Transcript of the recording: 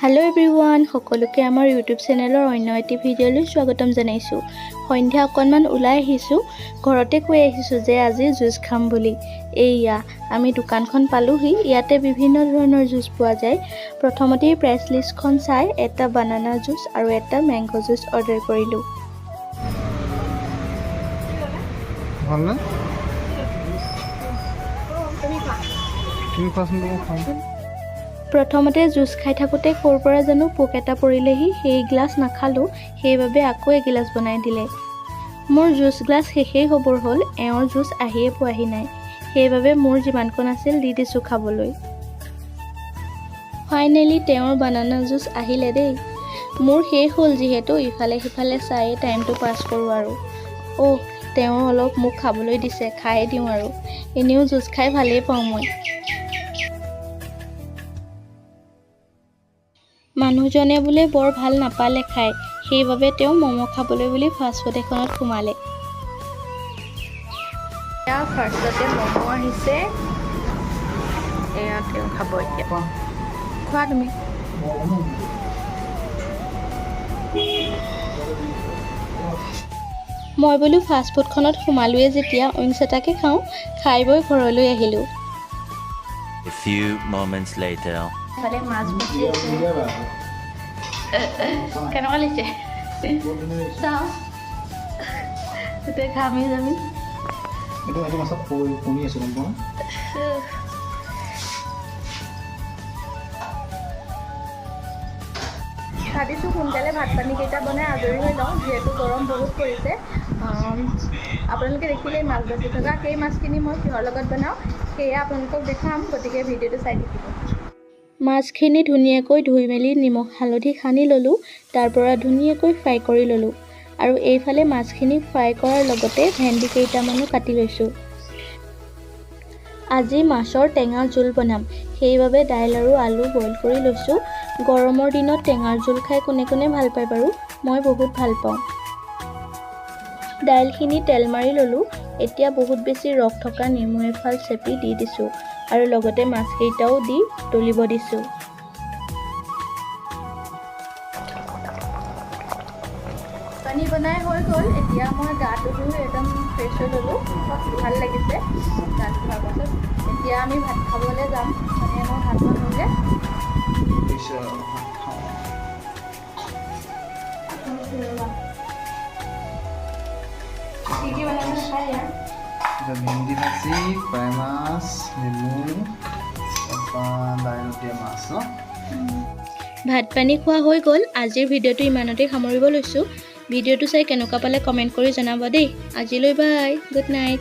Hello everyone সকলোকে আমাৰ YouTube চেনেলৰ অন্য এটি ভিডিঅ'লৈ স্বাগতম জনাইছো। সন্ধ্যা অকণমান ওলাই আহিছো, ঘৰতে কৈ আহিছো যে আজি জুচ খাম বুলি। এইয়া আমি দোকানখন পালোহি, ইয়াতে বিভিন্ন ধৰণৰ জুচ পোৱা যায়। প্ৰথমতে প্ৰাইস লিষ্টখন চাই এটা বানানা জুচ আৰু এটা ম্যাঙ্গো জুচ অৰ্ডাৰ কৰিলো। ভালনে? তুমি কোৱাচোন খাম। প্ৰথমতে জুচ খাই থাকোতে কোৰ পৰা জানো পোক এটা পৰিলেহি, সেই গ্লাছ নাখালো, সেইবাবে আকৌ এগিলাছ বনাই দিলে। মোৰ জুচ গ্লাছ শেষেই হ'বৰ হ'ল, এওঁৰ জুচ আহিয়ে পোৱাহি নাই, সেইবাবে মোৰ যিমানকণ আছিল দি দিছো খাবলৈ। ফাইনেলি তেওঁৰ বানানা জুচ আহিলে দেই। মোৰ শেষ হ'ল যিহেতু ইফালে সিফালে চাই টাইমটো পাছ কৰোঁ আৰু। তেওঁ অলপ মোক খাবলৈ দিছে, খাই দিওঁ আৰু। এনেও জুচ খাই ভালেই পাওঁ মই। মানুহজনে বোলে বৰ ভাল নাপালে খাই, সেইবাবে তেওঁ ম'ম' খাবলৈ বুলি ফাষ্টফুড এখনত সোমালে। এয়া ফাৰ্ষ্টতে ম'ম' আহিছে, এয়া তেওঁ খাব এতিয়া। খোৱা তুমি। মই বোলো ফাষ্টফুডখনত সোমালোৱে যেতিয়া উইংছ এটাকে খাওঁ, খাই বৈ ঘৰলৈ আহিলোঁ। A few moments later. ফালে মাছ ভাজি আছে। কেনেকুৱা লাগিছে? চাওঁ এতিয়া ঘামি যামি ভাবিছোঁ সোনকালে ভাত পানীকেইটা বনাই আজৰি হৈ লওঁ, যিহেতু গৰম বহুত পৰিছে। আপোনালোকে দেখিলে মাছ ভাজি থকা সেই মাছখিনি মই কিহৰ লগত বনাওঁ সেয়া আপোনালোকক দেখাম, গতিকে ভিডিঅ'টো চাই থাকিব। মাছখিনি ধুনীয়াকৈ ধুই মেলি নিমখ হালধি সানি ল'লোঁ, তাৰ পৰা ধুনীয়াকৈ ফ্ৰাই কৰি ল'লোঁ। আৰু এইফালে মাছখিনি ফ্ৰাই কৰাৰ লগতে ভেন্দি কেইটামানো কাটি লৈছোঁ। আজি মাছৰ টেঙা জোল বনাম, সেইবাবে দাইল আৰু আলু বইল কৰি লৈছোঁ। গৰমৰ দিনত টেঙাৰ জোল খাই কোনে কোনে ভাল পায় বাৰু? মই বহুত ভাল পাওঁ। দাইলখিনি তেল মাৰি ল'লোঁ, এতিয়া বহুত বেছি ৰস থকা নেমু এফাল চেপি দি দিছোঁ আৰু লগতে মাছকেইটাও দি উতলিব দিছোঁ। পানী বনাই হৈ গ'ল, এতিয়া মই গাটো ধুই একদম ফ্ৰেছ হৈ ল'লোঁ, ভাল লাগিছে গা ধোৱাৰ পাছত। এতিয়া আমি ভাত খাবলৈ যাম, মানে মই ভাত বনাওঁগৈ। কি বনালে খাই ইয়াৰ? ভেন্দি ভাজি, ফ্ৰাই মাছ, নেমু, দাইলত দিয়া মাছ ন? ভাত পানী খোৱা হৈ গ'ল। আজিৰ ভিডিঅ'টো ইমানতে সামৰিব লৈছোঁ। ভিডিঅ'টো চাই কেনেকুৱা পালে কমেণ্ট কৰি জনাব দেই। আজিলৈ বাই, গুড নাইট।